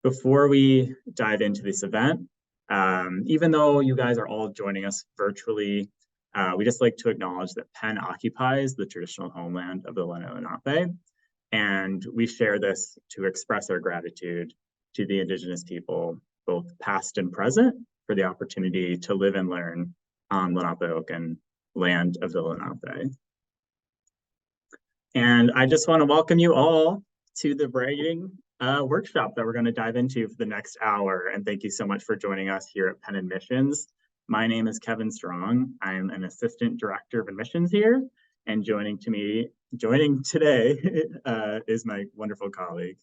Before we dive into this event, even though you guys are all joining us virtually, we just like to acknowledge that Penn occupies the traditional homeland of the Lenape, and we share this to express our gratitude to the Indigenous people, both past and present, for the opportunity to live and learn on Lenapehoking land of the Lenape. And I just want to welcome you all to the writing workshop that we're going to dive into for the next hour. And thank you so much for joining us here at Penn Admissions. My name is Kevin Strong. I'm an assistant director of admissions here. And joining today is my wonderful colleague.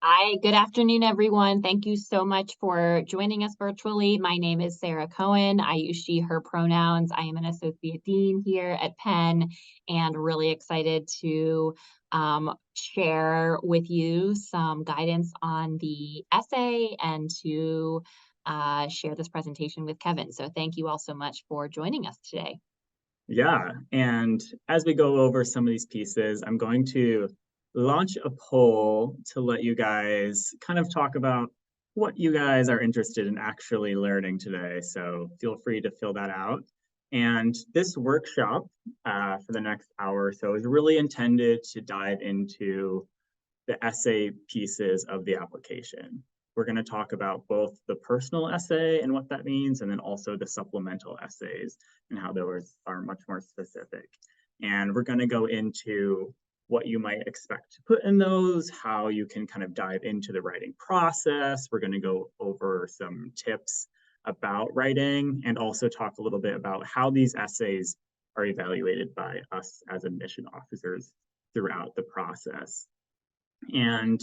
Hi, good afternoon, everyone. Thank you so much for joining us virtually. My name is Sarah Cohen. I use she, her pronouns. I am an associate dean here at Penn and really excited to share with you some guidance on the essay and to share this presentation with Kevin. So thank you all so much for joining us today. Yeah, and as we go over some of these pieces, I'm going to launch a poll to let you guys kind of talk about what you guys are interested in actually learning today. So feel free to fill that out. And this workshop for the next hour or so is really intended to dive into the essay pieces of the application. We're going to talk about both the personal essay and what that means, and then also the supplemental essays and how those are much more specific. And we're going to go into what you might expect to put in those, how you can kind of dive into the writing process. We're going to go over some tips about writing and also talk a little bit about how these essays are evaluated by us as admission officers throughout the process. And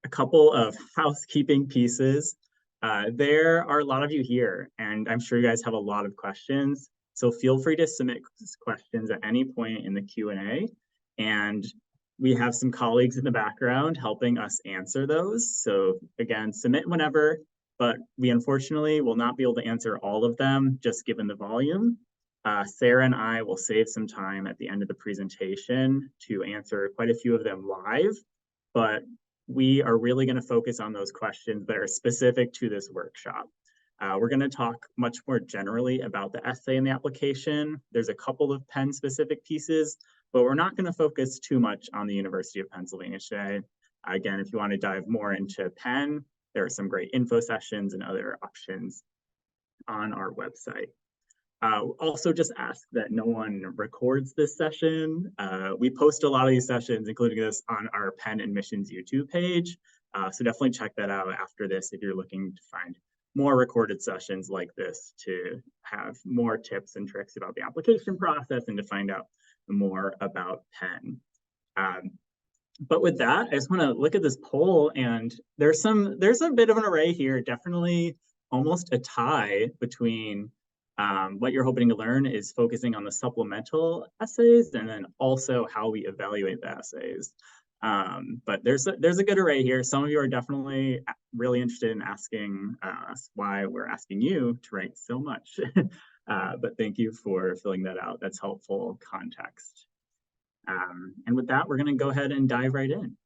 a couple of housekeeping pieces. There are a lot of you here, and I'm sure you guys have a lot of questions. So feel free to submit questions at any point in the Q&A. And we have some colleagues in the background helping us answer those. So again, submit whenever, but we unfortunately will not be able to answer all of them, just given the volume. Sarah and I will save some time at the end of the presentation to answer quite a few of them live, but we are really going to focus on those questions that are specific to this workshop. We're going to talk much more generally about the essay and the application. There's a couple of Penn specific pieces, but we're not going to focus too much on the University of Pennsylvania today. Again, if you want to dive more into Penn, there are some great info sessions and other options on our website. Also just ask that no one records this session. We post a lot of these sessions, including this, on our Penn Admissions YouTube page. So definitely check that out after this if you're looking to find more recorded sessions like this to have more tips and tricks about the application process and to find out more about Penn. But with that, I just want to look at this poll, and there's a bit of an array here, definitely almost a tie between what you're hoping to learn is focusing on the supplemental essays and then also how we evaluate the essays. But there's a good array here. Some of you are definitely really interested in asking us why we're asking you to write so much. But thank you for filling that out. That's helpful context. And with that, we're going to go ahead and dive right in.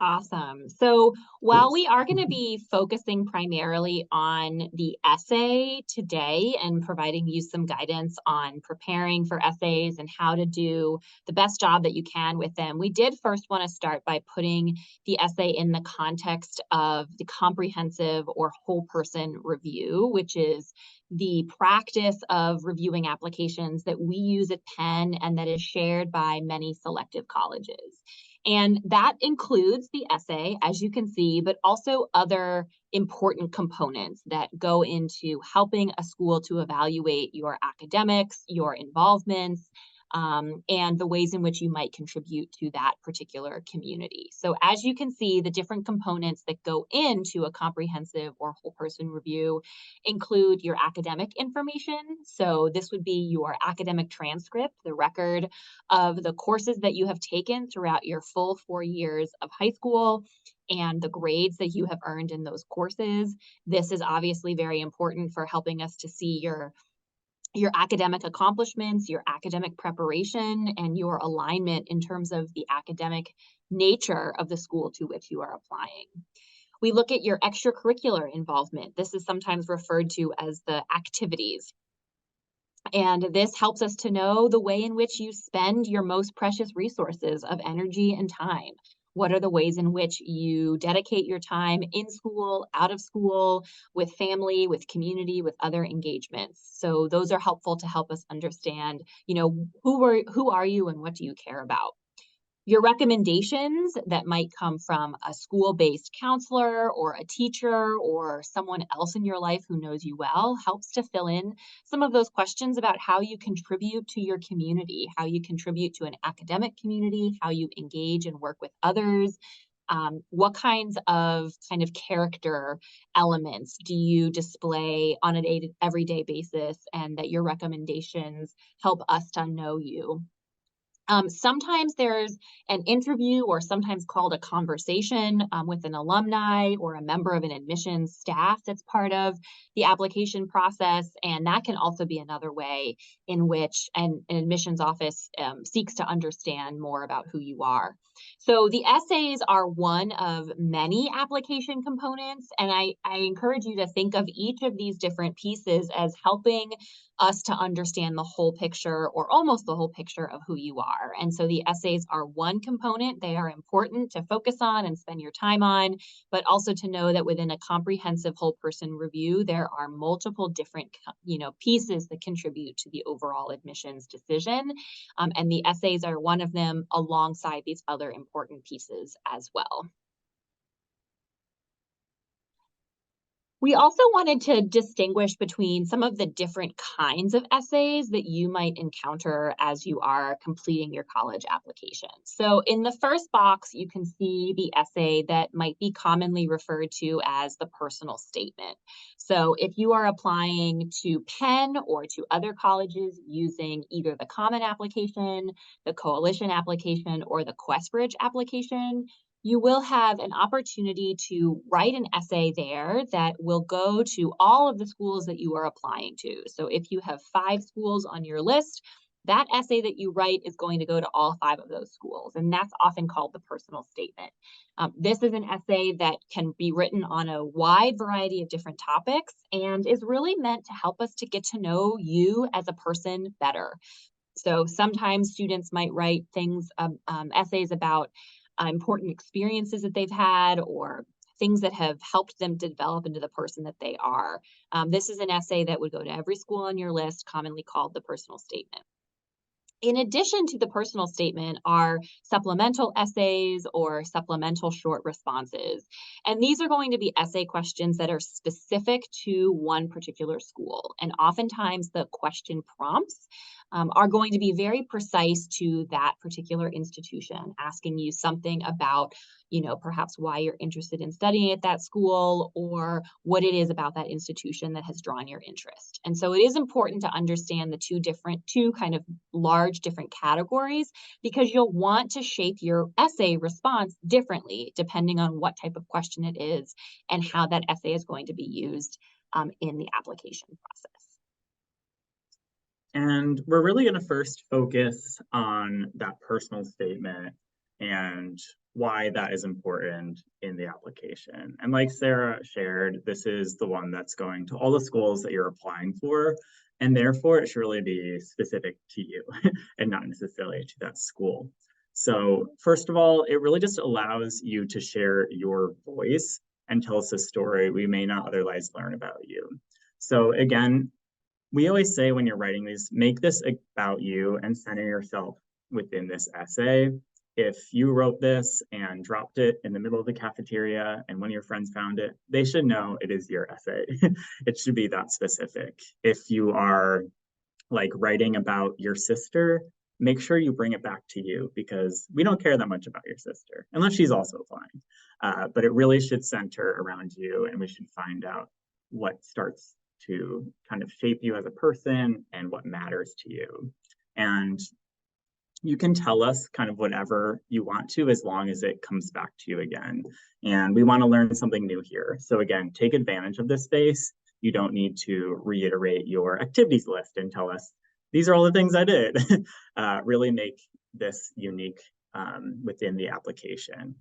Awesome. So while we are going to be focusing primarily on the essay today and providing you some guidance on preparing for essays and how to do the best job that you can with them, we did first want to start by putting the essay in the context of the comprehensive or whole person review, which is the practice of reviewing applications that we use at Penn and that is shared by many selective colleges. And that includes the essay, as you can see, but also other important components that go into helping a school to evaluate your academics, your involvements, and the ways in which you might contribute to that particular community. So as you can see, the different components that go into a comprehensive or whole person review include your academic information. So this would be your academic transcript, the record of the courses that you have taken throughout your full 4 years of high school and the grades that you have earned in those courses. This is obviously very important for helping us to see your academic accomplishments, your academic preparation, and your alignment in terms of the academic nature of the school to which you are applying. We look at your extracurricular involvement. This is sometimes referred to as the activities. And this helps us to know the way in which you spend your most precious resources of energy and time. What are the ways in which you dedicate your time in school, out of school, with family, with community, with other engagements? So those are helpful to help us understand, who are you and what do you care about? Your recommendations that might come from a school-based counselor or a teacher or someone else in your life who knows you well helps to fill in some of those questions about how you contribute to your community, how you contribute to an academic community, how you engage and work with others. What kinds of character elements do you display on an everyday basis, and that your recommendations help us to know you? Sometimes there's an interview, or sometimes called a conversation, with an alumni or a member of an admissions staff that's part of the application process. And that can also be another way in which an admissions office seeks to understand more about who you are. So the essays are one of many application components, and I encourage you to think of each of these different pieces as helping us to understand the whole picture, or almost the whole picture, of who you are. And so the essays are one component. They are important to focus on and spend your time on, but also to know that within a comprehensive whole person review, there are multiple different pieces that contribute to the overall admissions decision. And the essays are one of them, alongside these other important pieces as well. We also wanted to distinguish between some of the different kinds of essays that you might encounter as you are completing your college application. So in the first box, you can see the essay that might be commonly referred to as the personal statement. So if you are applying to Penn or to other colleges using either the Common application, the Coalition application, or the QuestBridge application, you will have an opportunity to write an essay there that will go to all of the schools that you are applying to. So if you have 5 schools on your list, that essay that you write is going to go to all 5 of those schools, and that's often called the personal statement. This is an essay that can be written on a wide variety of different topics and is really meant to help us to get to know you as a person better. So sometimes students might write essays about important experiences that they've had, or things that have helped them develop into the person that they are. This is an essay that would go to every school on your list, commonly called the personal statement. In addition to the personal statement are supplemental essays or supplemental short responses. And these are going to be essay questions that are specific to one particular school. And oftentimes the question prompts are going to be very precise to that particular institution, asking you something about, perhaps why you're interested in studying at that school, or what it is about that institution that has drawn your interest. And so it is important to understand the two kind of large different categories, because you'll want to shape your essay response differently depending on what type of question it is and how that essay is going to be used in the application process. And we're really going to first focus on that personal statement and why that is important in the application. And like Sarah shared, this is the one that's going to all the schools that you're applying for, and therefore it should really be specific to you and not necessarily to that school. So first of all, it really just allows you to share your voice and tell us a story we may not otherwise learn about you. So again, we always say when you're writing these, make this about you and center yourself within this essay. If you wrote this and dropped it in the middle of the cafeteria and one of your friends found it, they should know it is your essay. It should be that specific. If you are writing about your sister, make sure you bring it back to you, because we don't care that much about your sister, unless she's also applying. But it really should center around you, and we should find out what starts to kind of shape you as a person and what matters to you. And you can tell us kind of whatever you want to, as long as it comes back to you again. And we want to learn something new here. So again, take advantage of this space. You don't need to reiterate your activities list and tell us, these are all the things I did. Really make this unique within the application.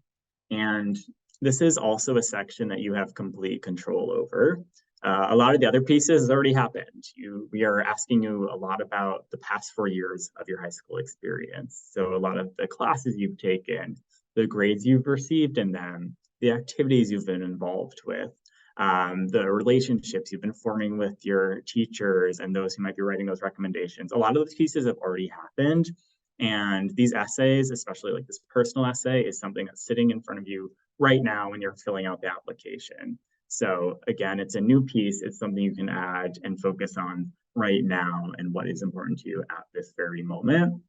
And this is also a section that you have complete control over. A lot of the other pieces has already happened. We are asking you a lot about the past 4 years of your high school experience. So a lot of the classes you've taken, the grades you've received in them, the activities you've been involved with, the relationships you've been forming with your teachers and those who might be writing those recommendations. A lot of those pieces have already happened. And these essays, especially like this personal essay, is something that's sitting in front of you right now when you're filling out the application. So again, it's a new piece. It's something you can add and focus on right now and what is important to you at this very moment.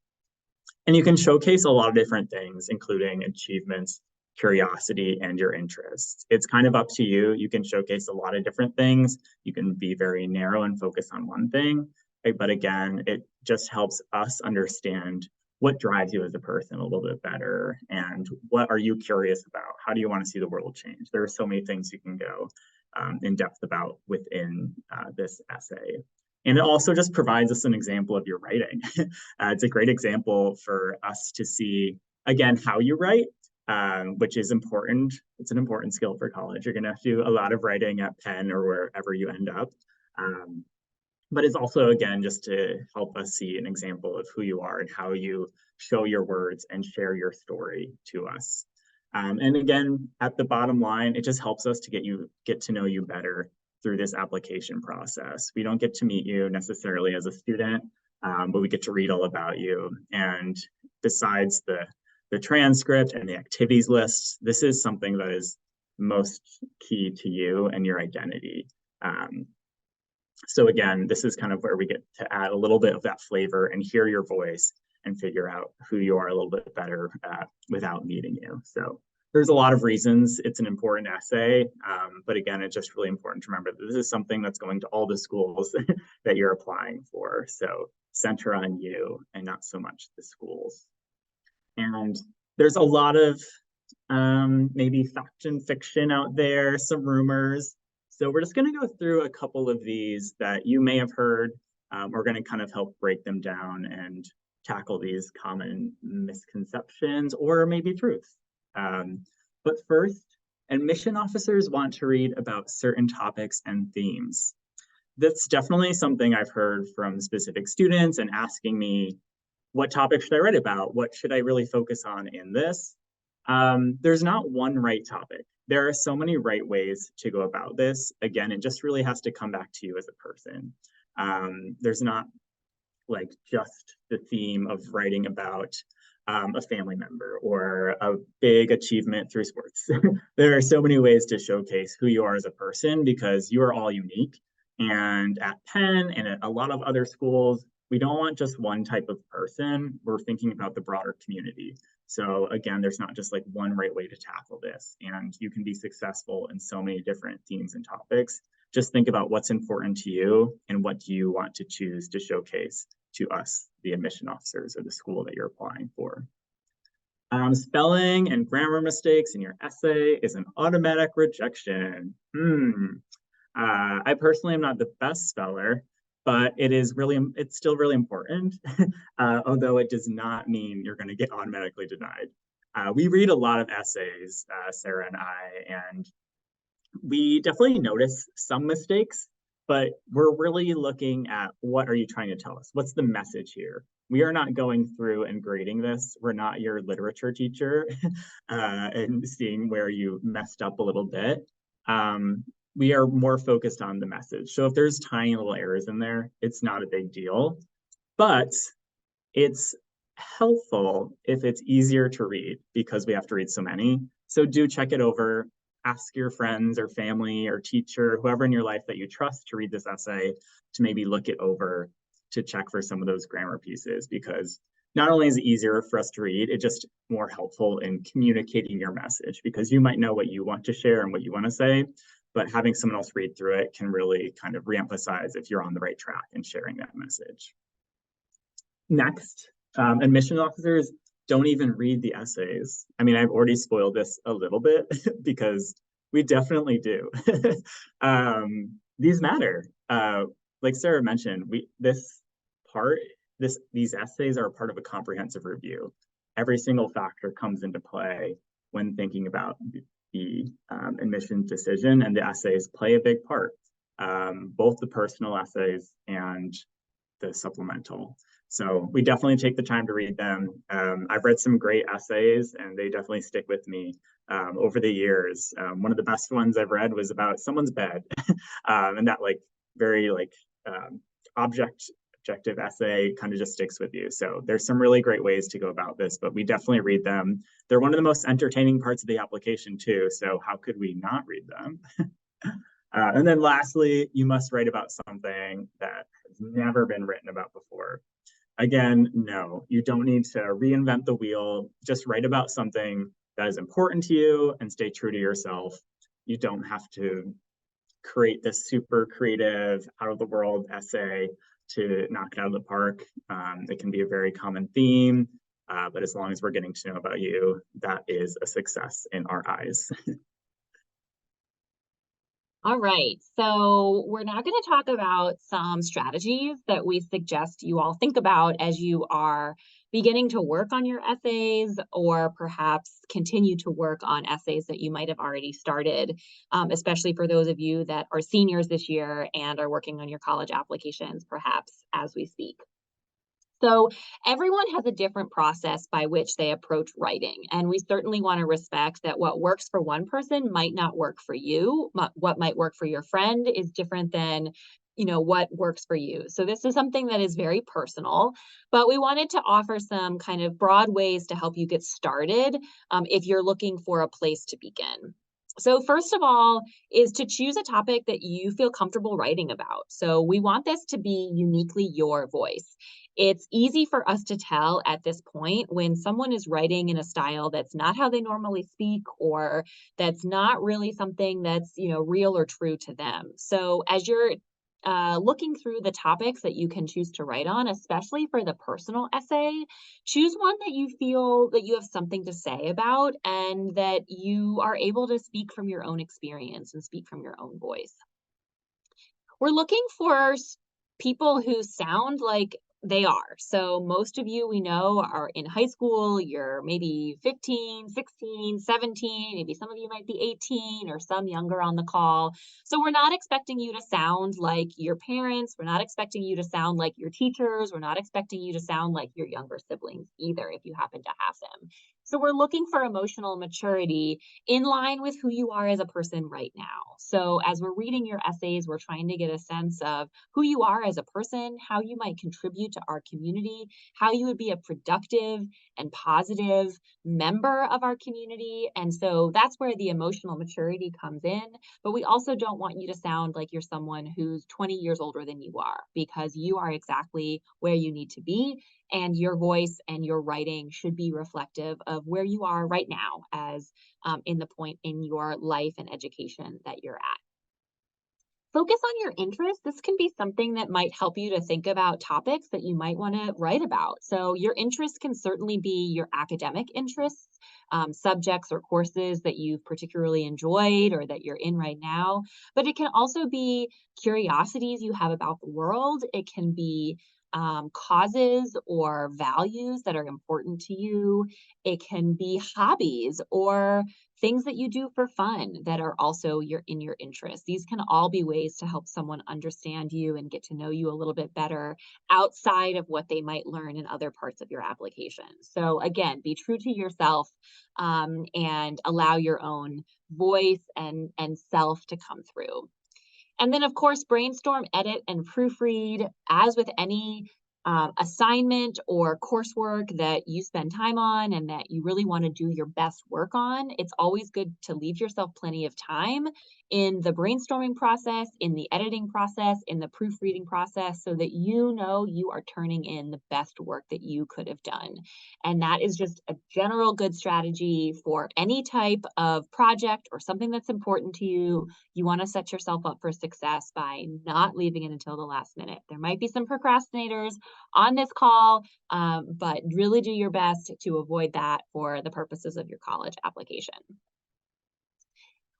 And you can showcase a lot of different things, including achievements, curiosity, and your interests. It's kind of up to you. You can showcase a lot of different things. You can be very narrow and focus on one thing. But again, it just helps us understand what drives you as a person a little bit better, and what are you curious about? How do you want to see the world change? There are so many things you can go in depth about within this essay. And it also just provides us an example of your writing. It's a great example for us to see, again, how you write, which is important. It's an important skill for college. You're going to have to do a lot of writing at Penn or wherever you end up. But it's also, again, just to help us see an example of who you are and how you show your words and share your story to us. And again, at the bottom line, it just helps us to get to know you better through this application process. We don't get to meet you necessarily as a student, but we get to read all about you. And besides the transcript and the activities lists, this is something that is most key to you and your identity. So again, this is kind of where we get to add a little bit of that flavor and hear your voice and figure out who you are a little bit better without meeting you. So there's a lot of reasons it's an important essay, but again, it's just really important to remember that this is something that's going to all the schools that you're applying for. So center on you and not so much the schools. And there's a lot of maybe fact and fiction out there, some rumors. So we're just going to go through a couple of these that you may have heard. We're going to kind of help break them down and tackle these common misconceptions or maybe truths. But first, admission officers want to read about certain topics and themes. That's definitely something I've heard from specific students and asking me, what topic should I write about? What should I really focus on in this? There's not one right topic. There are so many right ways to go about this. Again, it just really has to come back to you as a person. There's not like just the theme of writing about a family member or a big achievement through sports. There are so many ways to showcase who you are as a person because you are all unique. And at Penn and at a lot of other schools, we don't want just one type of person. We're thinking about the broader community. So again, there's not just like one right way to tackle this, and you can be successful in so many different themes and topics. Just think about what's important to you and what do you want to choose to showcase to us, the admission officers or the school that you're applying for. Spelling and grammar mistakes in your essay is an automatic rejection. I personally am not the best speller, but it's still really important, although it does not mean you're going to get automatically denied. We read a lot of essays, Sarah and I, and we definitely notice some mistakes, but we're really looking at what are you trying to tell us? What's the message here? We are not going through and grading this. We're not your literature teacher and seeing where you messed up a little bit. We are more focused on the message. So if there's tiny little errors in there, it's not a big deal, but it's helpful if it's easier to read because we have to read so many. So do check it over, ask your friends or family or teacher, whoever in your life that you trust to read this essay, to maybe look it over to check for some of those grammar pieces, because not only is it easier for us to read, it's just more helpful in communicating your message because you might know what you want to share and what you want to say, but having someone else read through it can really kind of reemphasize if you're on the right track in sharing that message. Next, admission officers don't even read the essays. I mean, I've already spoiled this a little bit because we definitely do. These matter. Like Sarah mentioned, these essays are a part of a comprehensive review. every single factor comes into play when thinking about the admissions decision, and the essays play a big part, both the personal essays and the supplemental. So we definitely take the time to read them. I've read some great essays, and they definitely stick with me over the years. One of the best ones I've read was about someone's bed, and that like very like um, objective essay kind of just sticks with you. So there's some really great ways to go about this, but we definitely read them. They're one of the most entertaining parts of the application too. So how could we not read them? And then lastly, you must write about something that has never been written about before. Again, no, you don't need to reinvent the wheel. Just write about something that is important to you and stay true to yourself. You don't have to create this super creative, out of the world essay to knock it out of the park. It can be a very common theme, but as long as we're getting to know about you, that is a success in our eyes. All right, so we're now going to talk about some strategies that we suggest you all think about as you are beginning to work on your essays, or perhaps continue to work on essays that you might have already started, especially for those of you that are seniors this year and are working on your college applications, perhaps as we speak. So everyone has a different process by which they approach writing, and we certainly want to respect that what works for one person might not work for you. What might work for your friend is different than, what works for you. So this is something that is very personal, but we wanted to offer some kind of broad ways to help you get started, if you're looking for a place to begin. So first of all is to choose a topic that you feel comfortable writing about. So we want this to be uniquely your voice. It's easy for us to tell at this point when someone is writing in a style that's not how they normally speak, or that's not really something that's, real or true to them. So as you're looking through the topics that you can choose to write on, especially for the personal essay, choose one that you feel that you have something to say about and that you are able to speak from your own experience and speak from your own voice. We're looking for people who sound like they are. So most of you we know are in high school. You're maybe 15, 16, 17. Maybe some of you might be 18 or some younger on the call. So we're not expecting you to sound like your parents. We're not expecting you to sound like your teachers. We're not expecting you to sound like your younger siblings either, if you happen to have them. So we're looking for emotional maturity in line with who you are as a person right now. So as we're reading your essays, we're trying to get a sense of who you are as a person, how you might contribute to our community, how you would be a productive and positive member of our community. And so that's where the emotional maturity comes in. But we also don't want you to sound like you're someone who's 20 years older than you are, because you are exactly where you need to be. And your voice and your writing should be reflective of where you are right now as in the point in your life and education that you're at. Focus on your interests. This can be something that might help you to think about topics that you might want to write about. So your interests can certainly be your academic interests, subjects or courses that you've particularly enjoyed or that you're in right now. But it can also be curiosities you have about the world. It can be causes or values that are important to you. It can be hobbies or things that you do for fun that are also in your interest. These can all be ways to help someone understand you and get to know you a little bit better outside of what they might learn in other parts of your application. So again, be true to yourself, and allow your own voice and self to come through. And then, of course, brainstorm, edit, and proofread. As with any assignment or coursework that you spend time on and that you really want to do your best work on, it's always good to leave yourself plenty of time in the brainstorming process, in the editing process, in the proofreading process, so that you know you are turning in the best work that you could have done. And that is just a general good strategy for any type of project or something that's important to you. You want to set yourself up for success by not leaving it until the last minute. There might be some procrastinators on this call, but really do your best to avoid that for the purposes of your college application.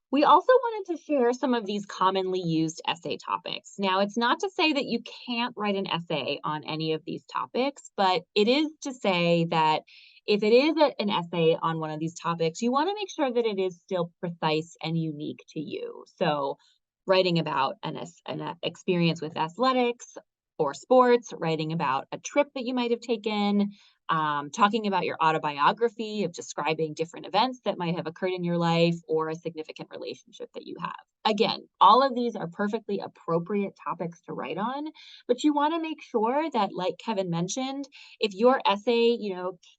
We also wanted to share some of these commonly used essay topics. Now, it's not to say that you can't write an essay on any of these topics, but it is to say that if it is an essay on one of these topics, you want to make sure that it is still precise and unique to you. So writing about an experience with athletics or sports, writing about a trip that you might have taken, talking about your autobiography of describing different events that might have occurred in your life or a significant relationship that you have. Again, all of these are perfectly appropriate topics to write on, but you want to make sure that, like Kevin mentioned, if your essay,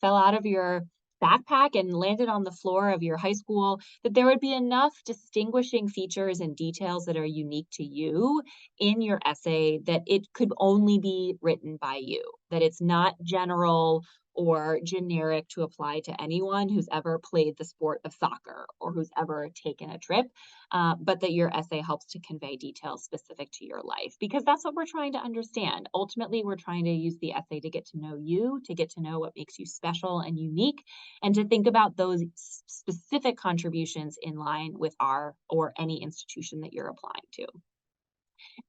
fell out of your backpack and landed on the floor of your high school, that there would be enough distinguishing features and details that are unique to you in your essay that it could only be written by you, that it's not general or generic to apply to anyone who's ever played the sport of soccer or who's ever taken a trip, but that your essay helps to convey details specific to your life, because that's what we're trying to understand. Ultimately, we're trying to use the essay to get to know you, to get to know what makes you special and unique, and to think about those specific contributions in line with our or any institution that you're applying to.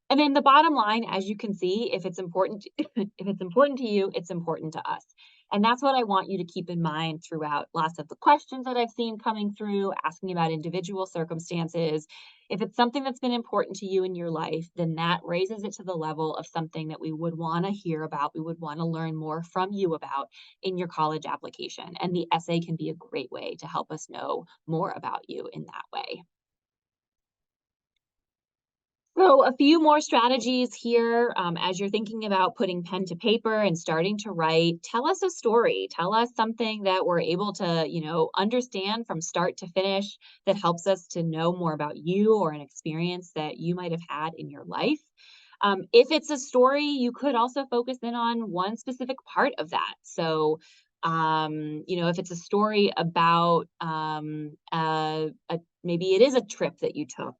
And then the bottom line, as you can see, if it's important, if it's important to you, it's important to us. And that's what I want you to keep in mind throughout lots of the questions that I've seen coming through, asking about individual circumstances. If it's something that's been important to you in your life, then that raises it to the level of something that we would want to hear about, we would want to learn more from you about in your college application. And the essay can be a great way to help us know more about you in that way. So a few more strategies here as you're thinking about putting pen to paper and starting to write. Tell us a story. Tell us something that we're able to, understand from start to finish that helps us to know more about you or an experience that you might have had in your life. If it's a story, you could also focus in on one specific part of that. So, if it's a story about maybe it is a trip that you took,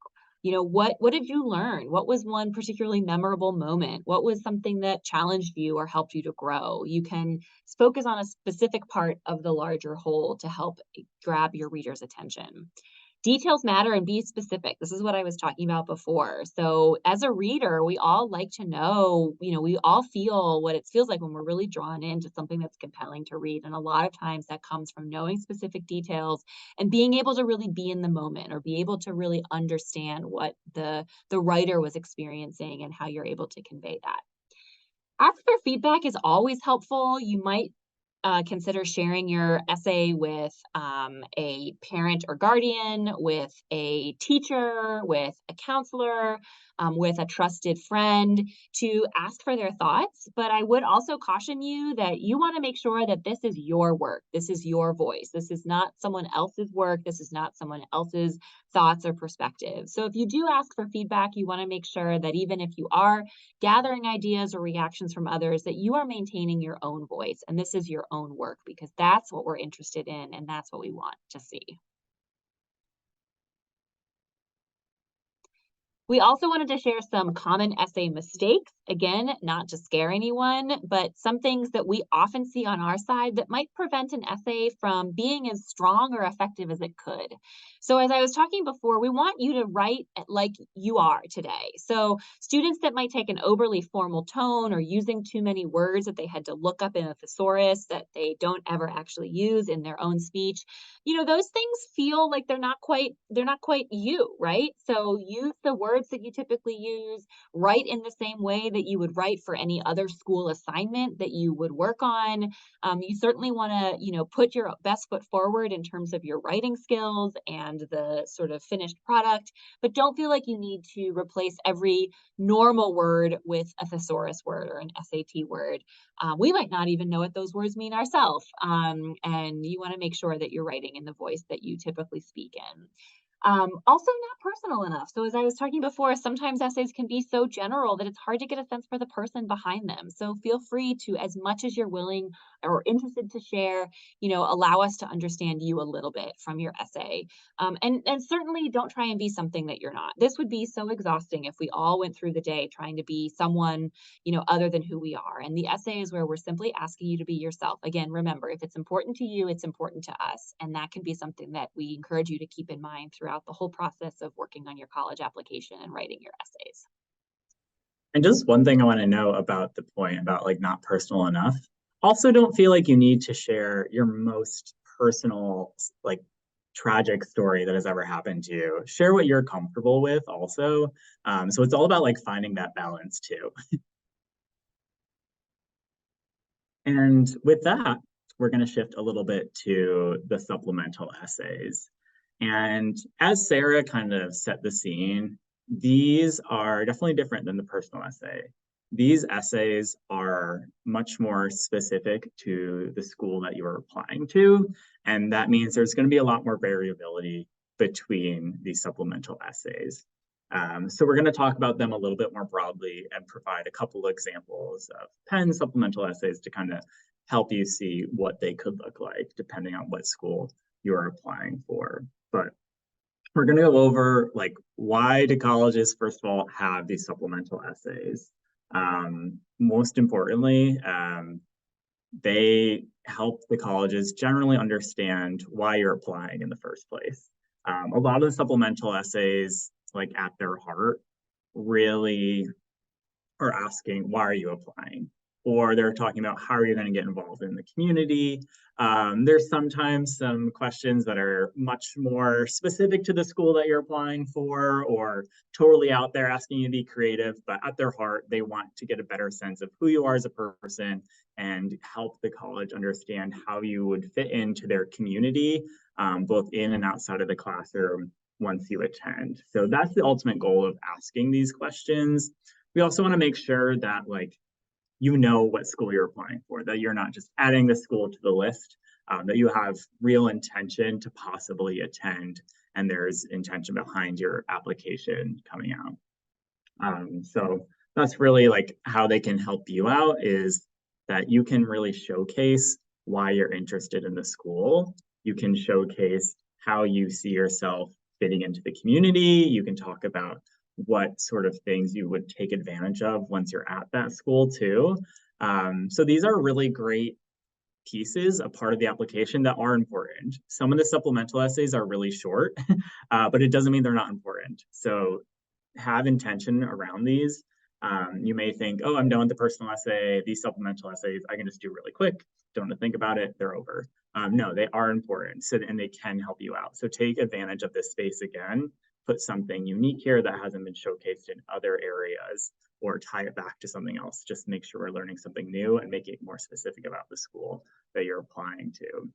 what did you learn? What was one particularly memorable moment? What was something that challenged you or helped you to grow? You can focus on a specific part of the larger whole to help grab your reader's attention. Details matter, and be specific. This is what I was talking about before. So as a reader, we all like to know, we all feel what it feels like when we're really drawn into something that's compelling to read. And a lot of times that comes from knowing specific details and being able to really be in the moment, or be able to really understand what the writer was experiencing and how you're able to convey that. Ask for feedback is always helpful. You might consider sharing your essay with a parent or guardian, with a teacher, with a counselor, with a trusted friend, to ask for their thoughts. But I would also caution you that you want to make sure that this is your work. This is your voice. This is not someone else's work. This is not someone else's thoughts or perspectives. So if you do ask for feedback, you want to make sure that even if you are gathering ideas or reactions from others, that you are maintaining your own voice and this is your own work, because that's what we're interested in and that's what we want to see. We also wanted to share some common essay mistakes. Again, not to scare anyone, but some things that we often see on our side that might prevent an essay from being as strong or effective as it could. So as I was talking before, we want you to write like you are today. So students that might take an overly formal tone or using too many words that they had to look up in a thesaurus that they don't ever actually use in their own speech, those things feel like they're not quite you, right? So use the words that you typically use, write in the same way that you would write for any other school assignment that you would work on. You certainly want to, put your best foot forward in terms of your writing skills and the sort of finished product, but don't feel like you need to replace every normal word with a thesaurus word or an SAT word. We might not even know what those words mean ourselves. And you want to make sure that you're writing in the voice that you typically speak in. Also not personal enough. So as I was talking before, sometimes essays can be so general that it's hard to get a sense for the person behind them. So feel free to, as much as you're willing or interested to share, allow us to understand you a little bit from your essay. And certainly don't try and be something that you're not. This would be so exhausting if we all went through the day trying to be someone, other than who we are. And the essay is where we're simply asking you to be yourself. Again, remember, if it's important to you, it's important to us. And that can be something that we encourage you to keep in mind throughout the whole process of working on your college application and writing your essays. And just one thing I want to know about the point about like not personal enough. Also, don't feel like you need to share your most personal, like tragic story that has ever happened to you. Share what you're comfortable with also. So it's all about like finding that balance too. And with that, we're going to shift a little bit to the supplemental essays. And as Sarah kind of set the scene, these are definitely different than the personal essay. These essays are much more specific to the school that you're applying to. And that means there's going to be a lot more variability between these supplemental essays. So we're going to talk about them a little bit more broadly and provide a couple of examples of Penn supplemental essays to kind of help you see what they could look like depending on what school you're applying for. But we're going to go over like why do colleges first of all have these supplemental essays. Most importantly, they help the colleges generally understand why you're applying in the first place. A lot of the supplemental essays, like at their heart, really are asking, why are you applying? Or they're talking about how are you going to get involved in the community. There's sometimes some questions that are much more specific to the school that you're applying for, or totally out there asking you to be creative, but at their heart, they want to get a better sense of who you are as a person and help the college understand how you would fit into their community, both in and outside of the classroom once you attend. So that's the ultimate goal of asking these questions. We also want to make sure that like you know what school you're applying for, that you're not just adding the school to the list, that you have real intention to possibly attend, and there's intention behind your application coming out. So that's really like how they can help you out, is that you can really showcase why you're interested in the school. You can showcase how you see yourself fitting into the community. You can talk about what sort of things you would take advantage of once you're at that school too. So these are really great pieces, a part of the application that are important. Some of the supplemental essays are really short, but it doesn't mean they're not important. So have intention around these. You may think, oh, I'm done with the personal essay. These supplemental essays, I can just do really quick. Don't have to think about it. They're over. No, they are important, so, and they can help you out. So take advantage of this space again. Put something unique here that hasn't been showcased in other areas, or tie it back to something else. Just make sure we're learning something new and make it more specific about the school that you're applying to.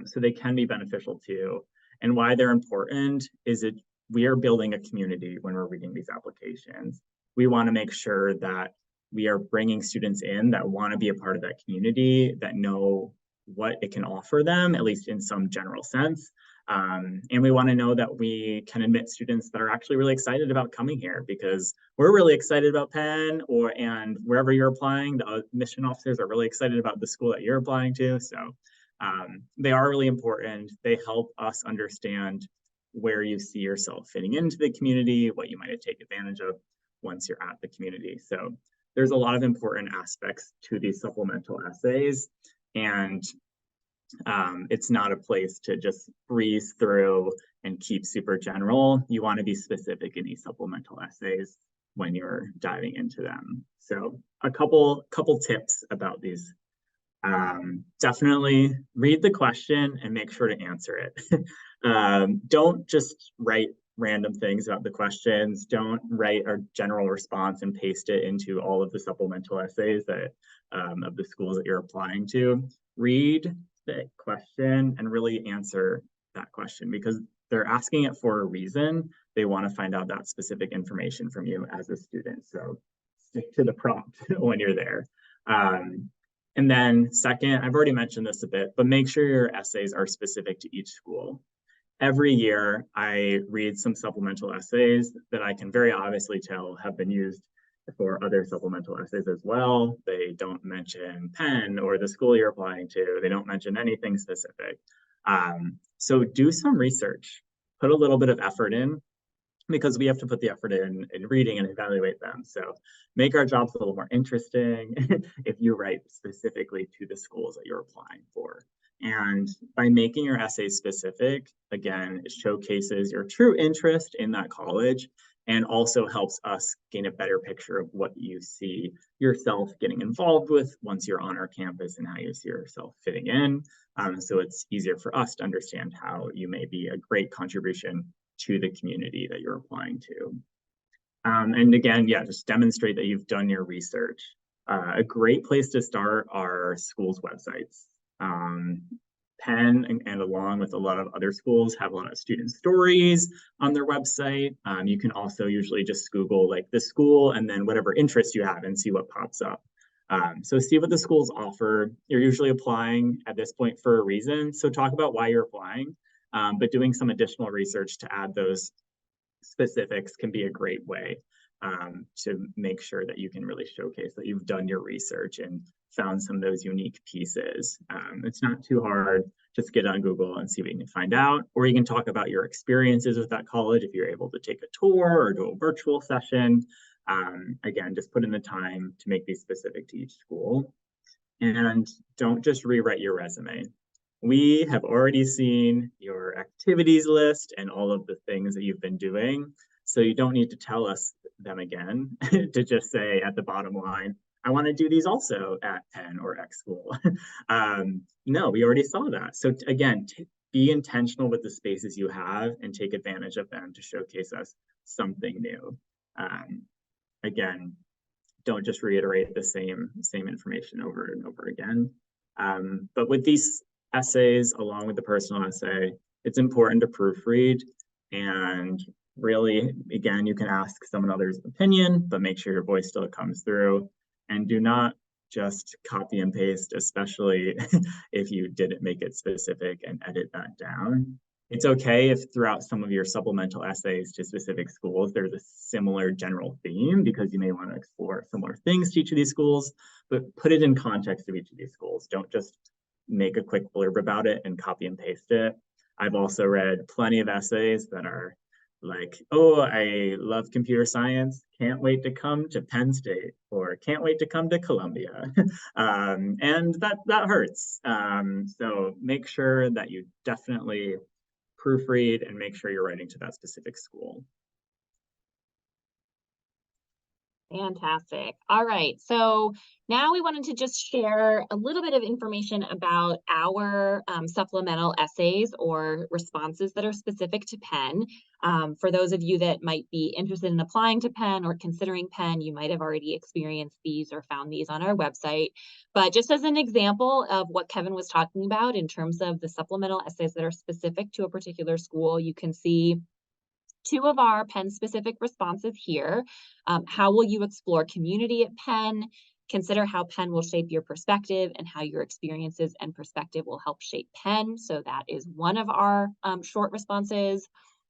So they can be beneficial too. And why they're important is it we are building a community when we're reading these applications. We want to make sure that we are bringing students in that want to be a part of that community, that know what it can offer them, at least in some general sense. And we want to know that we can admit students that are actually really excited about coming here, because we're really excited about Penn, and wherever you're applying, the admission officers are really excited about the school that you're applying to. So they are really important. They help us understand where you see yourself fitting into the community, what you might take advantage of once you're at the community. So there's a lot of important aspects to these supplemental essays, and it's not a place to just breeze through and keep super general. You want to be specific in these supplemental essays when you're diving into them. So a couple tips about these. Definitely read the question and make sure to answer it. Don't just write random things about the questions. Don't write a general response and paste it into all of the supplemental essays that of the schools that you're applying to. Read the question and really answer that question, because they're asking it for a reason. They want to find out that specific information from you as a student. So stick to the prompt when you're there. And then second, I've already mentioned this a bit, but make sure your essays are specific to each school. Every year, I read some supplemental essays that I can very obviously tell have been used for other supplemental essays as well. They don't mention Penn or the school you're applying to. They don't mention anything specific. So do some research, put a little bit of effort in, because we have to put the effort in reading and evaluate them. So make our jobs a little more interesting if you write specifically to the schools that you're applying for. And by making your essay specific, again, it showcases your true interest in that college, and also helps us gain a better picture of what you see yourself getting involved with once you're on our campus and how you see yourself fitting in. So it's easier for us to understand how you may be a great contribution to the community that you're applying to. And again, yeah, just demonstrate that you've done your research. A great place to start are schools' websites. Penn and along with a lot of other schools have a lot of student stories on their website. You can also usually just Google like the school and then whatever interest you have and see what pops up. So see what the schools offer. You're usually applying at this point for a reason. So talk about why you're applying, but doing some additional research to add those specifics can be a great way to make sure that you can really showcase that you've done your research and found some of those unique pieces. It's not too hard. Just get on Google and see what you can find out, or you can talk about your experiences with that college if you're able to take a tour or do a virtual session. Again, just put in the time to make these specific to each school. And don't just rewrite your resume. We have already seen your activities list and all of the things that you've been doing. So you don't need to tell us them again to just say at the bottom line, I want to do these also at Penn or X school. No, we already saw that. So again, be intentional with the spaces you have and take advantage of them to showcase us something new. Again, don't just reiterate the same information over and over again. But with these essays, along with the personal essay, it's important to proofread. And really, again, you can ask someone else's opinion, but make sure your voice still comes through. And do not just copy and paste, especially if you didn't make it specific, and edit that down. It's okay if throughout some of your supplemental essays to specific schools, there's a similar general theme because you may want to explore similar things to each of these schools, but put it in context of each of these schools. Don't just make a quick blurb about it and copy and paste it. I've also read plenty of essays that are like, oh, I love computer science, can't wait to come to Penn State, or can't wait to come to Columbia. And that hurts. So make sure that you definitely proofread and make sure you're writing to that specific school. Fantastic. All right. So now we wanted to just share a little bit of information about our supplemental essays or responses that are specific to Penn. For those of you that might be interested in applying to Penn or considering Penn, you might have already experienced these or found these on our website. But just as an example of what Kevin was talking about in terms of the supplemental essays that are specific to a particular school, you can see two of our Penn-specific responses here. How will you explore community at Penn? Consider how Penn will shape your perspective and how your experiences and perspective will help shape Penn. So that is one of our short responses.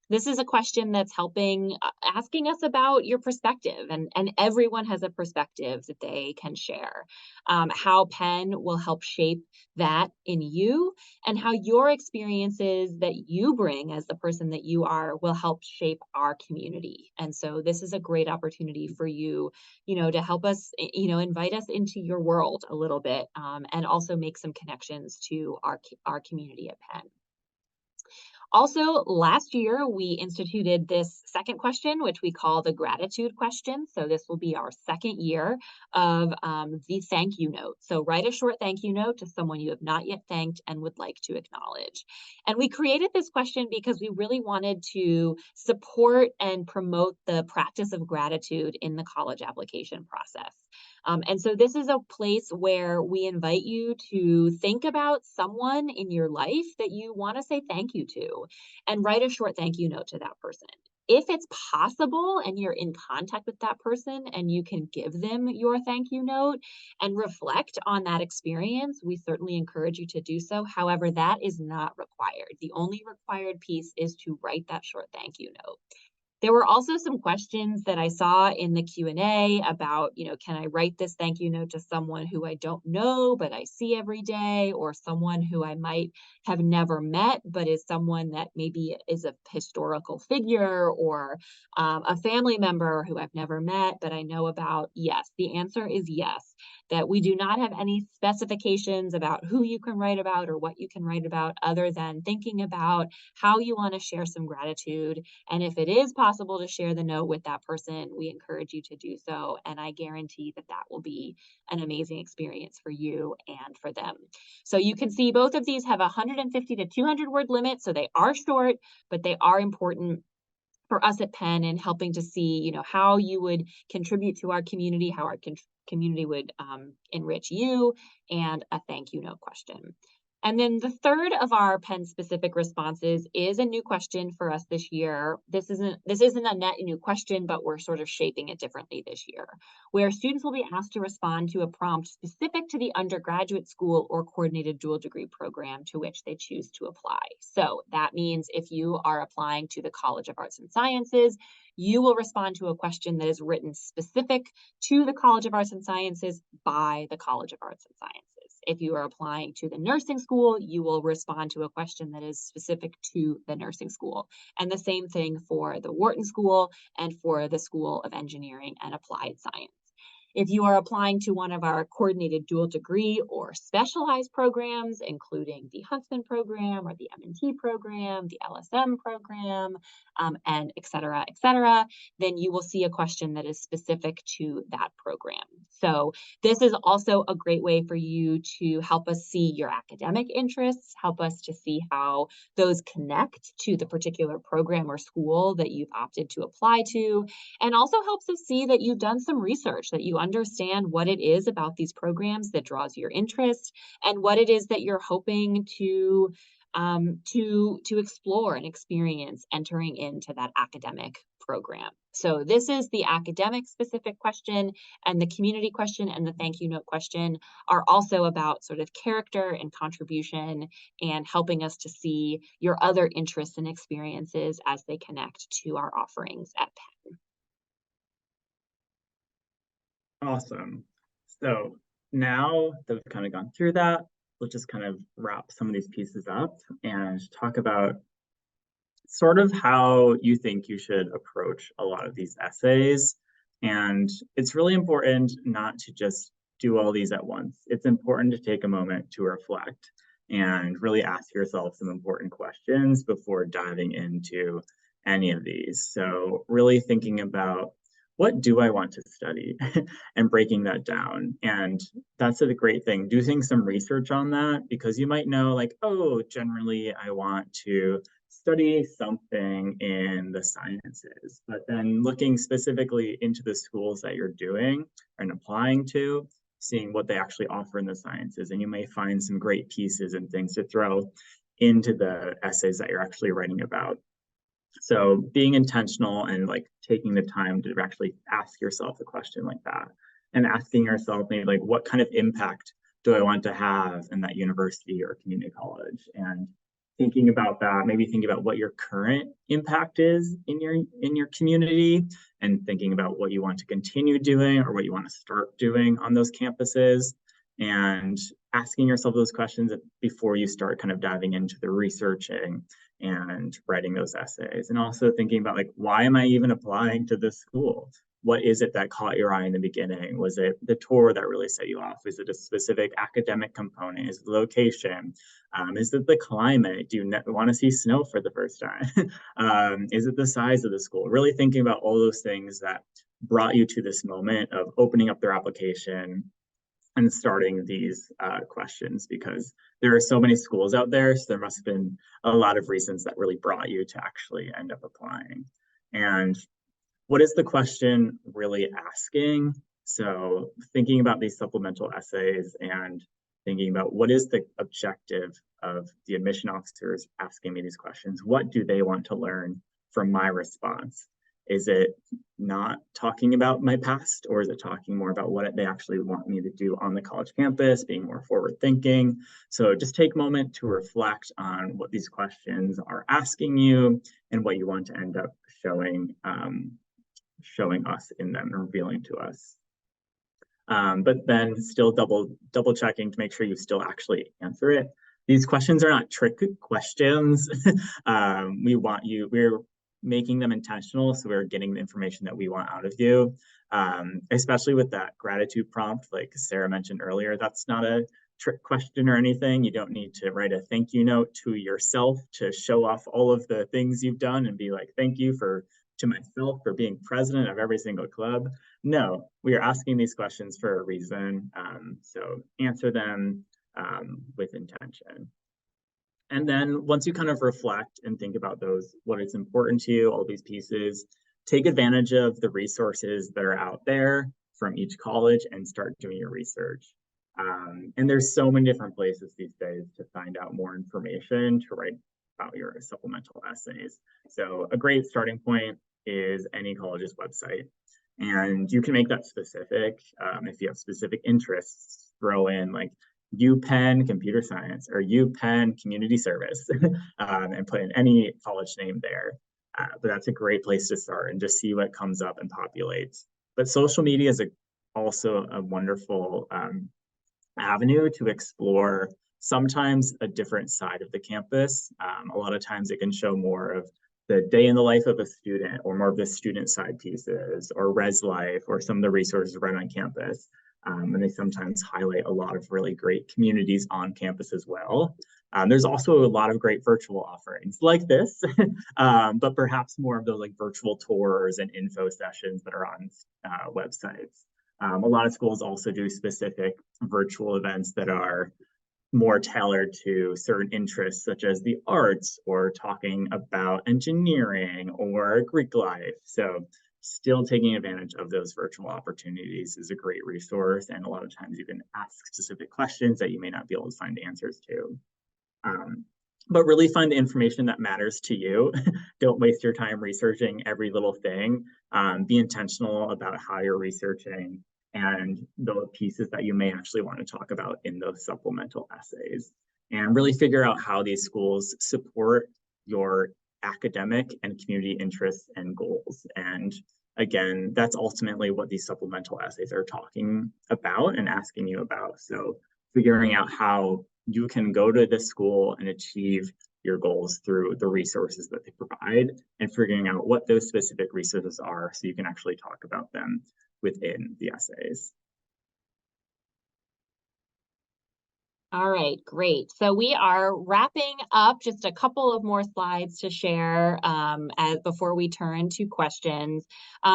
This is a question that's asking us about your perspective, and everyone has a perspective that they can share. How Penn will help shape that in you, and how your experiences that you bring as the person that you are will help shape our community. And so this is a great opportunity for you, to help us, invite us into your world a little bit, and also make some connections to our community at Penn. Also, last year, we instituted this second question, which we call the gratitude question. So this will be our second year of the thank you note. So write a short thank you note to someone you have not yet thanked and would like to acknowledge. And we created this question because we really wanted to support and promote the practice of gratitude in the college application process. And so this is a place where we invite you to think about someone in your life that you want to say thank you to, and write a short thank you note to that person. If it's possible and you're in contact with that person and you can give them your thank you note and reflect on that experience, we certainly encourage you to do so. However, that is not required. The only required piece is to write that short thank you note. There were also some questions that I saw in the Q&A about, can I write this thank you note to someone who I don't know, but I see every day, or someone who I might have never met, but is someone that maybe is a historical figure, or a family member who I've never met, but I know about? Yes, the answer is yes. that we do not have any specifications about who you can write about or what you can write about, other than thinking about how you want to share some gratitude. And if it is possible to share the note with that person, we encourage you to do so. And I guarantee that that will be an amazing experience for you and for them. So you can see both of these have a 150 to 200 word limit. So they are short, but they are important for us at Penn in helping to see, how you would contribute to our community, how our community would enrich you, and a thank you note question. And then the third of our Penn specific responses is a new question for us this year. This isn't a net new question, but we're sort of shaping it differently this year, where students will be asked to respond to a prompt specific to the undergraduate school or coordinated dual degree program to which they choose to apply. So that means if you are applying to the College of Arts and Sciences, you will respond to a question that is written specific to the College of Arts and Sciences by the College of Arts and Sciences. If you are applying to the nursing school, you will respond to a question that is specific to the nursing school. And the same thing for the Wharton School and for the School of Engineering and Applied Science. If you are applying to one of our coordinated dual degree or specialized programs, including the Huntsman program or the M&T program, the LSM program, and et cetera, then you will see a question that is specific to that program. So this is also a great way for you to help us see your academic interests, help us to see how those connect to the particular program or school that you've opted to apply to, and also helps us see that you've done some research, that you understand what it is about these programs that draws your interest and what it is that you're hoping to explore and experience entering into that academic program. So this is the academic specific question, and the community question and the thank you note question are also about sort of character and contribution and helping us to see your other interests and experiences as they connect to our offerings at Penn. Awesome. So now that we've kind of gone through that, let's just kind of wrap some of these pieces up and talk about sort of how you think you should approach a lot of these essays. And it's really important not to just do all these at once. It's important to take a moment to reflect and really ask yourself some important questions before diving into any of these. So really thinking about, what do I want to study and breaking that down. And that's a great thing. Doing some research on that, because you might know like, oh, generally I want to study something in the sciences, but then looking specifically into the schools that you're doing and applying to, seeing what they actually offer in the sciences. And you may find some great pieces and things to throw into the essays that you're actually writing about. So being intentional and like taking the time to actually ask yourself a question like that, and asking yourself maybe like, what kind of impact do I want to have in that university or community college? And thinking about that, maybe thinking about what your current impact is in your community, and thinking about what you want to continue doing or what you want to start doing on those campuses, and asking yourself those questions before you start kind of diving into the researching and writing those essays. And also thinking about like, why am I even applying to this school? What is it that caught your eye in the beginning? Was it the tour that really set you off? Is it a specific academic component? Is it the location? Is it the climate? Do you want to see snow for the first time? Is it the size of the school? Really thinking about all those things that brought you to this moment of opening up their application and starting these questions, because there are so many schools out there, so there must have been a lot of reasons that really brought you to actually end up applying. And what is the question really asking? So thinking about these supplemental essays and thinking about what is the objective of the admission officers asking me these questions? What do they want to learn from my response? Is it not talking about my past, or is it talking more about what they actually want me to do on the college campus, being more forward thinking? So just take a moment to reflect on what these questions are asking you and what you want to end up showing us in them and revealing to us. But then still double checking to make sure you still actually answer it. These questions are not trick questions. We're making them intentional so we're getting the information that we want out of you. Especially with that gratitude prompt, like Sarah mentioned earlier, that's not a trick question or anything. You don't need to write a thank you note to yourself to show off all of the things you've done and be like, thank you to myself for being president of every single club. No, we are asking these questions for a reason. So answer them with intention. And then once you kind of reflect and think about those, what is important to you, all these pieces, take advantage of the resources that are out there from each college and start doing your research. And there's so many different places these days to find out more information to write about your supplemental essays. So a great starting point is any college's website. And you can make that specific. If you have specific interests, throw in like UPenn computer science or UPenn community service and put in any college name there. But that's a great place to start and just see what comes up and populates. But social media is also a wonderful avenue to explore sometimes a different side of the campus. A lot of times it can show more of the day in the life of a student or more of the student side pieces or res life or some of the resources right on campus. And they sometimes highlight a lot of really great communities on campus as well. There's also a lot of great virtual offerings like this, but perhaps more of those like virtual tours and info sessions that are on websites. A lot of schools also do specific virtual events that are more tailored to certain interests, such as the arts or talking about engineering or Greek life. So still taking advantage of those virtual opportunities is a great resource. And a lot of times you can ask specific questions that you may not be able to find answers to. But really find the information that matters to you. Don't waste your time researching every little thing. Be intentional about how you're researching and the pieces that you may actually want to talk about in those supplemental essays. And really figure out how these schools support your academic and community interests and goals. And again, that's ultimately what these supplemental essays are talking about and asking you about. So figuring out how you can go to this school and achieve your goals through the resources that they provide and figuring out what those specific resources are so you can actually talk about them within the essays. All right, great. So we are wrapping up, just a couple of more slides to share before we turn to questions.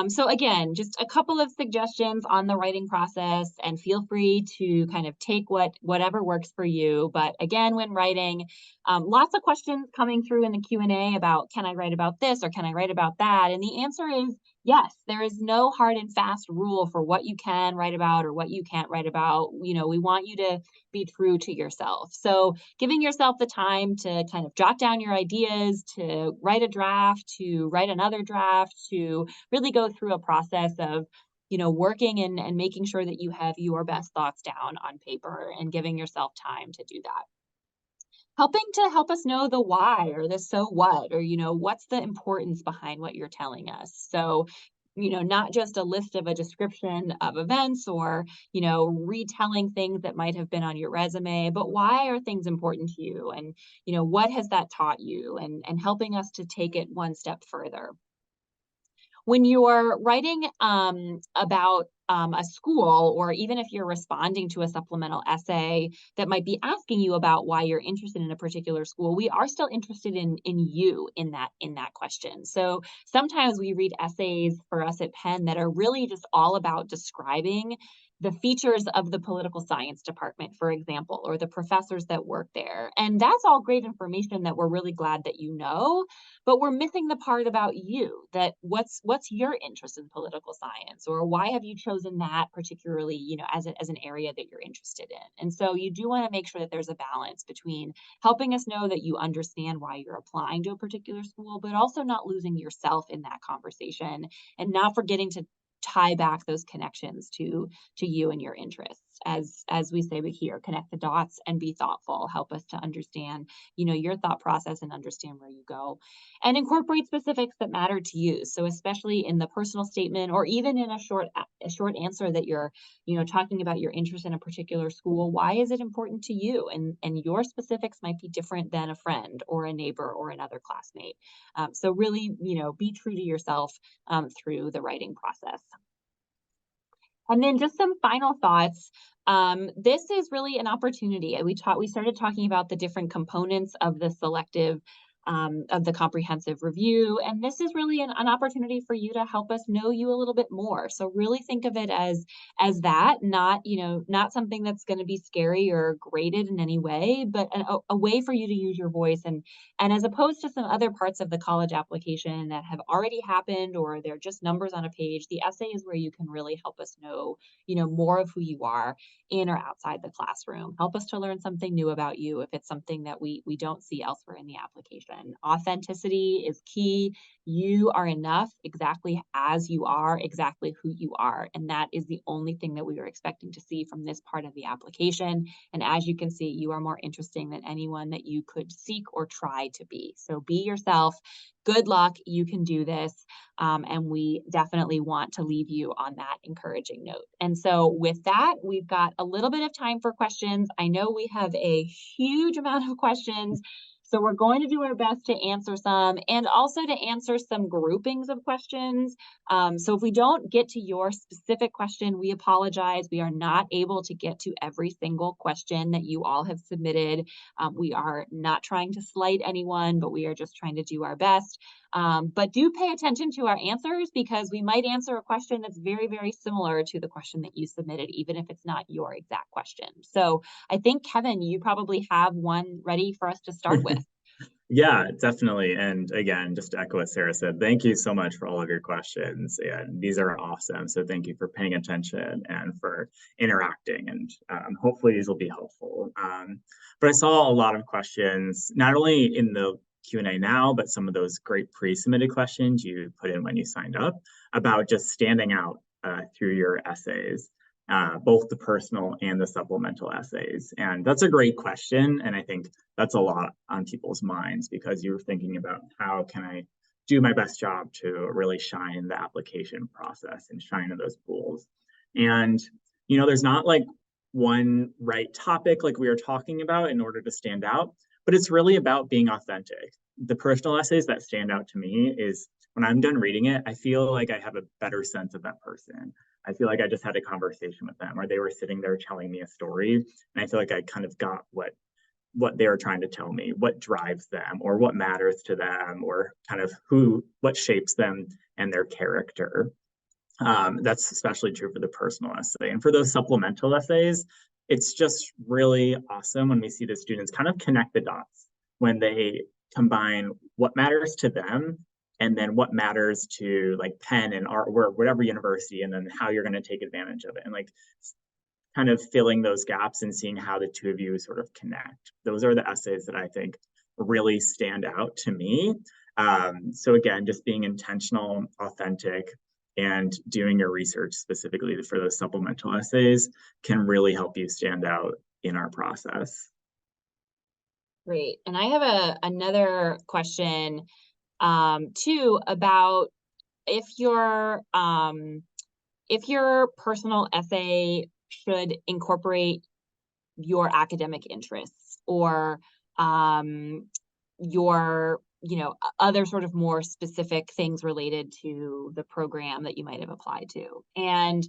So again, just a couple of suggestions on the writing process, and feel free to kind of take whatever works for you. But again, when writing, lots of questions coming through in the Q&A about, can I write about this or can I write about that? And the answer is yes. There is no hard and fast rule for what you can write about or what you can't write about. You know, we want you to be true to yourself. So giving yourself the time to kind of jot down your ideas, to write a draft, to write another draft, to really go through a process of, you know, working and making sure that you have your best thoughts down on paper and giving yourself time to do that. Helping to help us know the why or the so what, or, you know, what's the importance behind what you're telling us. So, you know, not just a list of a description of events or, you know, retelling things that might have been on your resume, but why are things important to you? And, you know, what has that taught you? And helping us to take it one step further. When you're writing about a school, or even if you're responding to a supplemental essay that might be asking you about why you're interested in a particular school, we are still interested in you in that question. So sometimes we read essays for us at Penn that are really just all about describing the features of the political science department, for example, or the professors that work there. And that's all great information that we're really glad that you know, but we're missing the part about you, that what's your interest in political science, or why have you chosen that particularly, you know, as an area that you're interested in. And so you do want to make sure that there's a balance between helping us know that you understand why you're applying to a particular school, but also not losing yourself in that conversation and not forgetting to tie back those connections to you and your interests. As we say here, connect the dots and be thoughtful. Help us to understand, you know, your thought process and understand where you go, and incorporate specifics that matter to you. So especially in the personal statement or even in a short a short answer that you're, talking about your interest in a particular school. Why is it important to you? And your specifics might be different than a friend or a neighbor or another classmate. So really, be true to yourself through the writing process. And then just some final thoughts. This is really an opportunity. We started talking about the different components of the selective, of the comprehensive review, and this is really an opportunity for you to help us know you a little bit more. So really think of it as that, not something that's going to be scary or graded in any way, but a way for you to use your voice, and as opposed to some other parts of the college application that have already happened or they're just numbers on a page, the essay is where you can really help us know, more of who you are in or outside the classroom. Help us to learn something new about you if it's something that we don't see elsewhere in the application. Authenticity is key. You are enough exactly as you are, exactly who you are. And that is the only thing that we were expecting to see from this part of the application. And as you can see, you are more interesting than anyone that you could seek or try to be. So be yourself. Good luck. You can do this. And we definitely want to leave you on that encouraging note. And so with that, we've got a little bit of time for questions. I know we have a huge amount of questions, so we're going to do our best to answer some and also to answer some groupings of questions. So if we don't get to your specific question, we apologize. We are not able to get to every single question that you all have submitted. We are not trying to slight anyone, but we are just trying to do our best. But do pay attention to our answers, because we might answer a question that's very, very similar to the question that you submitted, even if it's not your exact question. So I think, Kevin, you probably have one ready for us to start with. Yeah, definitely. And again, just to echo what Sarah said, thank you so much for all of your questions. And these are awesome. So thank you for paying attention and for interacting. And hopefully these will be helpful. But I saw a lot of questions, not only in the Q&A now, but some of those great pre-submitted questions you put in when you signed up about just standing out through your essays. Both the personal and the supplemental essays. And that's a great question. And I think that's a lot on people's minds, because you're thinking about how can I do my best job to really shine in the application process and shine in those pools. And, there's not like one right topic like we were talking about in order to stand out, but it's really about being authentic. The personal essays that stand out to me is when I'm done reading it, I feel like I have a better sense of that person. I feel like I just had a conversation with them, or they were sitting there telling me a story, and I feel like I kind of got what they were trying to tell me, what drives them, or what matters to them, or kind of what shapes them and their character. That's especially true for the personal essay. And for those supplemental essays, it's just really awesome when we see the students kind of connect the dots when they combine what matters to them and then what matters to like Penn and art or whatever university, and then how you're going to take advantage of it, and like kind of filling those gaps and seeing how the two of you sort of connect. Those are the essays that I think really stand out to me. So again, just being intentional, authentic, and doing your research specifically for those supplemental essays can really help you stand out in our process. Great. And I have another question too, about if your personal essay should incorporate your academic interests or your other sort of more specific things related to the program that you might have applied to. And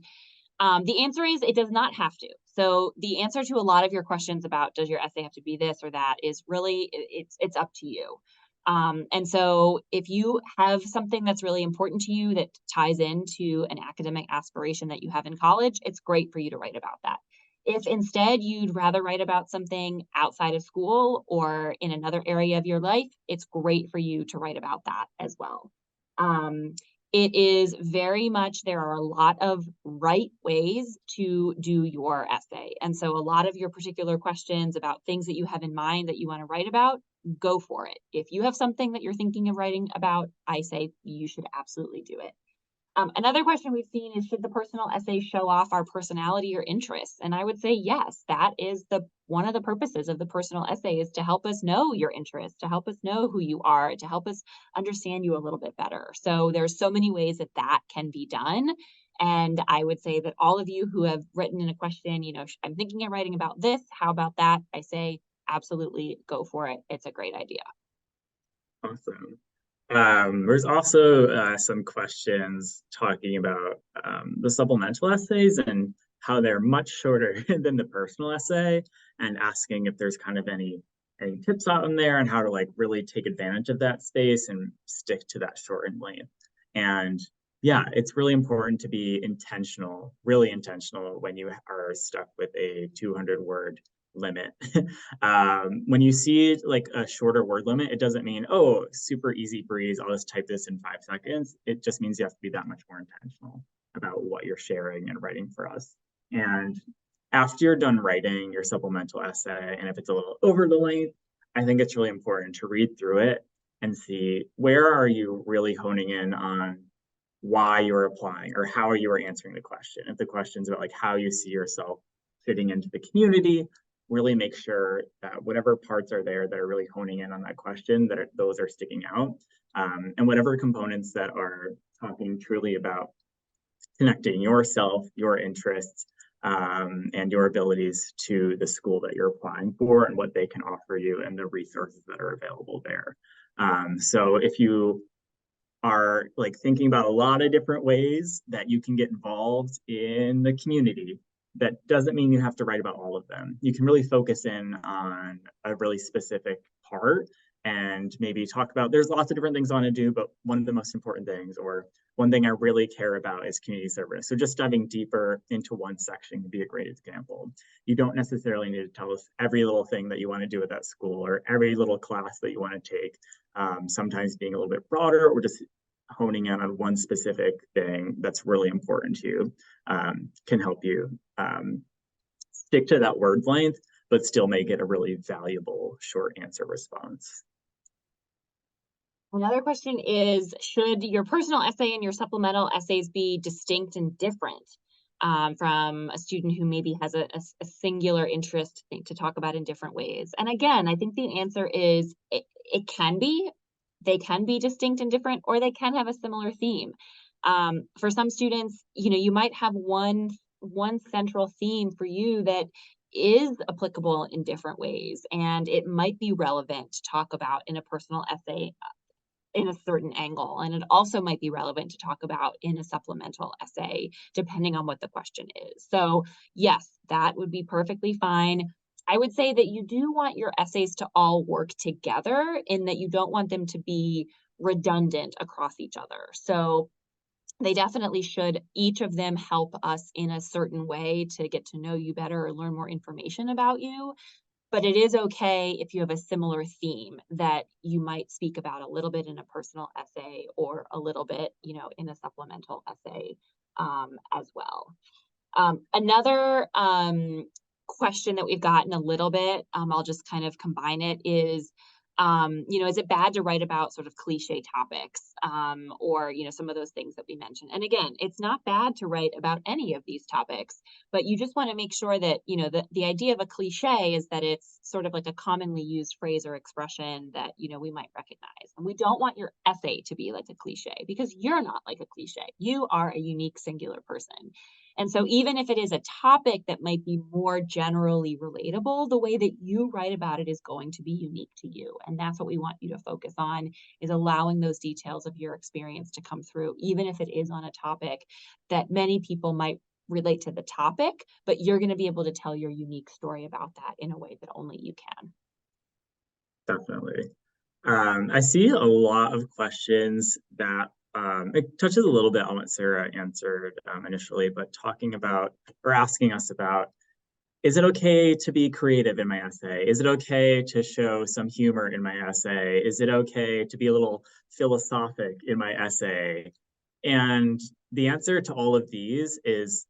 the answer is it does not have to. So the answer to a lot of your questions about does your essay have to be this or that is really it's up to you. And so if you have something that's really important to you that ties into an academic aspiration that you have in college, it's great for you to write about that. If instead you'd rather write about something outside of school or in another area of your life, it's great for you to write about that as well. It is very much, there are a lot of right ways to do your essay. And so a lot of your particular questions about things that you have in mind that you want to write about, go for it. If you have something that you're thinking of writing about, I say you should absolutely do it. Another question we've seen is, should the personal essay show off our personality or interests? And I would say yes, that is one of the purposes of the personal essay, is to help us know your interests, to help us know who you are, to help us understand you a little bit better. So there's so many ways that can be done. And I would say that all of you who have written in a question, I'm thinking of writing about this, how about that? I say, absolutely go for it. It's a great idea. Awesome. There's also some questions talking about the supplemental essays and how they're much shorter than the personal essay, and asking if there's kind of any tips out in there on how to like really take advantage of that space and stick to that shortened length. And yeah, it's really important to be intentional, really intentional when you are stuck with a 200 word limit. When you see like a shorter word limit, it doesn't mean, oh, super easy breeze, I'll just type this in 5 seconds. It just means you have to be that much more intentional about what you're sharing and writing for us. And after you're done writing your supplemental essay, and if it's a little over the length, I think it's really important to read through it and see where are you really honing in on why you're applying or how you are answering the question. If the question's about like how you see yourself fitting into the community, really make sure that whatever parts are there that are really honing in on that question, those are sticking out. And whatever components that are talking truly about connecting yourself, your interests, and your abilities to the school that you're applying for and what they can offer you and the resources that are available there. So if you are like thinking about a lot of different ways that you can get involved in the community, that doesn't mean you have to write about all of them. You can really focus in on a really specific part and maybe talk about, there's lots of different things I want to do, but one of the most important things, or one thing I really care about, is community service. So just diving deeper into one section would be a great example. You don't necessarily need to tell us every little thing that you want to do at that school or every little class that you want to take. Sometimes being a little bit broader or just honing in on one specific thing that's really important to you can help you stick to that word length, but still make it a really valuable short answer response. Another question is, should your personal essay and your supplemental essays be distinct and different from a student who maybe has a singular interest to talk about in different ways? And again, I think the answer is it can be. They can be distinct and different, or they can have a similar theme. For some students, you might have one central theme for you that is applicable in different ways, and it might be relevant to talk about in a personal essay in a certain angle. And it also might be relevant to talk about in a supplemental essay, depending on what the question is. So yes, that would be perfectly fine. I would say that you do want your essays to all work together, in that you don't want them to be redundant across each other. So they definitely should, each of them, help us in a certain way to get to know you better or learn more information about you. But it is okay if you have a similar theme that you might speak about a little bit in a personal essay or a little bit, in a supplemental essay as well. Another question that we've gotten a little bit, I'll just kind of combine it, is is it bad to write about sort of cliche topics or, some of those things that we mentioned? And again, it's not bad to write about any of these topics, but you just want to make sure that, the idea of a cliche is that it's sort of like a commonly used phrase or expression that, we might recognize. And we don't want your essay to be like a cliche, because you're not like a cliche. You are a unique, singular person. And so even if it is a topic that might be more generally relatable, the way that you write about it is going to be unique to you. And that's what we want you to focus on, is allowing those details of your experience to come through, even if it is on a topic that many people might relate to the topic, but you're going to be able to tell your unique story about that in a way that only you can. Definitely. I see a lot of questions that it touches a little bit on what Sarah answered initially, but talking about or asking us about, is it okay to be creative in my essay? Is it okay to show some humor in my essay? Is it okay to be a little philosophic in my essay? And the answer to all of these is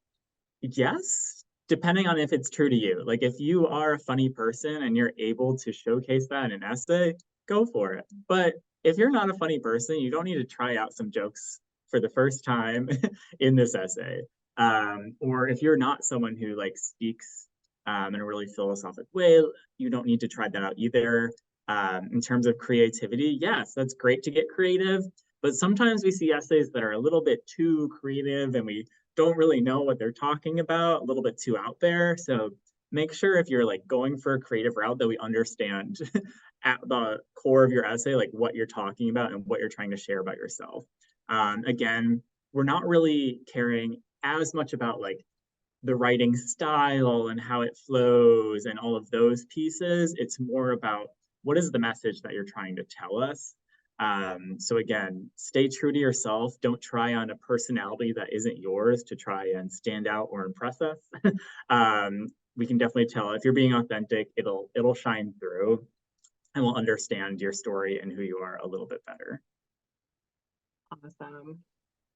yes, depending on if it's true to you. Like if you are a funny person and you're able to showcase that in an essay, go for it. But if you're not a funny person, you don't need to try out some jokes for the first time in this essay. Or if you're not someone who like speaks in a really philosophic way, you don't need to try that out either. In terms of creativity, yes, that's great to get creative, But sometimes we see essays that are a little bit too creative and we don't really know what they're talking about, a little bit too out there. So make sure if you're like going for a creative route that we understand at the core of your essay, like what you're talking about and what you're trying to share about yourself. Again, we're not really caring as much about like the writing style and how it flows and all of those pieces. It's more about what is the message that you're trying to tell us. So again, stay true to yourself. Don't try on a personality that isn't yours to try and stand out or impress us. We can definitely tell if you're being authentic, it'll shine through and we'll understand your story and who you are a little bit better. Awesome.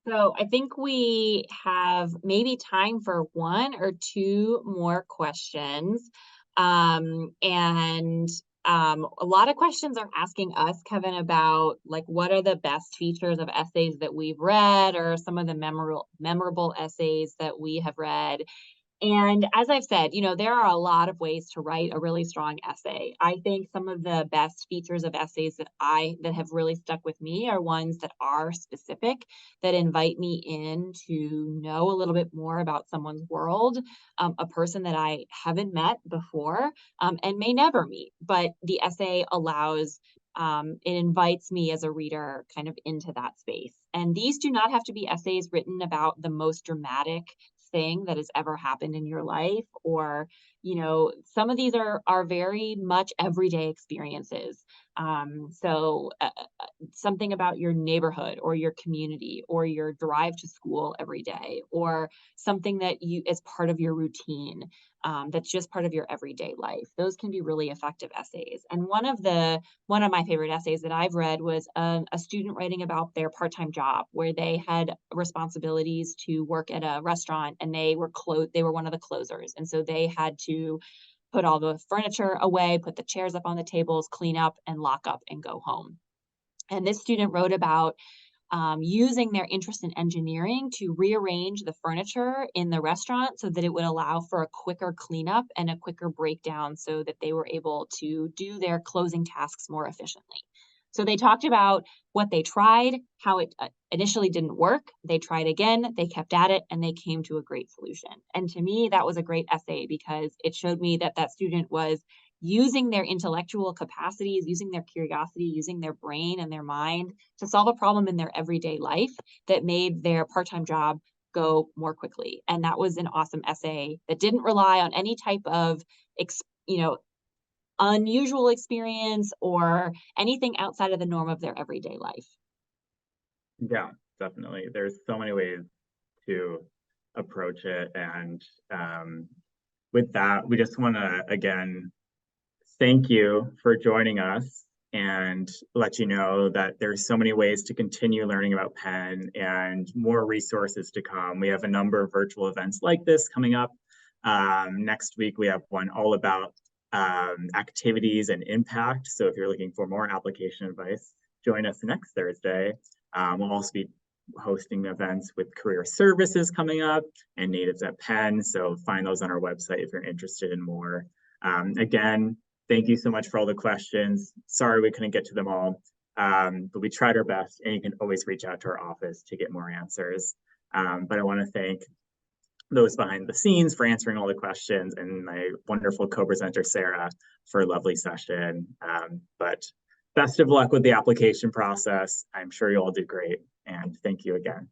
So I think we have maybe time for one or two more questions. And a lot of questions are asking us, Kevin, about like what are the best features of essays that we've read, or some of the memorable essays that we have read. And as I've said, there are a lot of ways to write a really strong essay. I think some of the best features of essays that have really stuck with me are ones that are specific, that invite me in to know a little bit more about someone's world, a person that I haven't met before, and may never meet. But the essay it invites me as a reader kind of into that space. And these do not have to be essays written about the most dramatic thing that has ever happened in your life, or some of these are very much everyday experiences. Something about your neighborhood or your community or your drive to school every day, or something that you as part of your routine, that's just part of your everyday life. Those can be really effective essays. And one of my favorite essays that I've read was a student writing about their part-time job, where they had responsibilities to work at a restaurant, and they were one of the closers. And so they had to put all the furniture away, put the chairs up on the tables, clean up and lock up and go home. And this student wrote about using their interest in engineering to rearrange the furniture in the restaurant so that it would allow for a quicker cleanup and a quicker breakdown, so that they were able to do their closing tasks more efficiently. So they talked about what they tried, how it initially didn't work. They tried again, they kept at it, and they came to a great solution. And to me, that was a great essay because it showed me that that student was using their intellectual capacities, using their curiosity, using their brain and their mind to solve a problem in their everyday life that made their part-time job go more quickly. And that was an awesome essay that didn't rely on any type of, unusual experience or anything outside of the norm of their everyday life. Yeah, definitely. There's so many ways to approach it. And with that, we just want to, again, thank you for joining us and let you know that there's so many ways to continue learning about Penn and more resources to come. We have a number of virtual events like this coming up. Next week, we have one all about activities and impact. So if you're looking for more application advice, join us next Thursday. We'll also be hosting events with career services coming up and natives at Penn. So find those on our website if you're interested in more. Again, thank you so much for all the questions. Sorry we couldn't get to them all, but we tried our best, and you can always reach out to our office to get more answers. But I want to thank those behind the scenes for answering all the questions, and my wonderful co-presenter, Sarah, for a lovely session. But best of luck with the application process. I'm sure you'll all do great, and thank you again.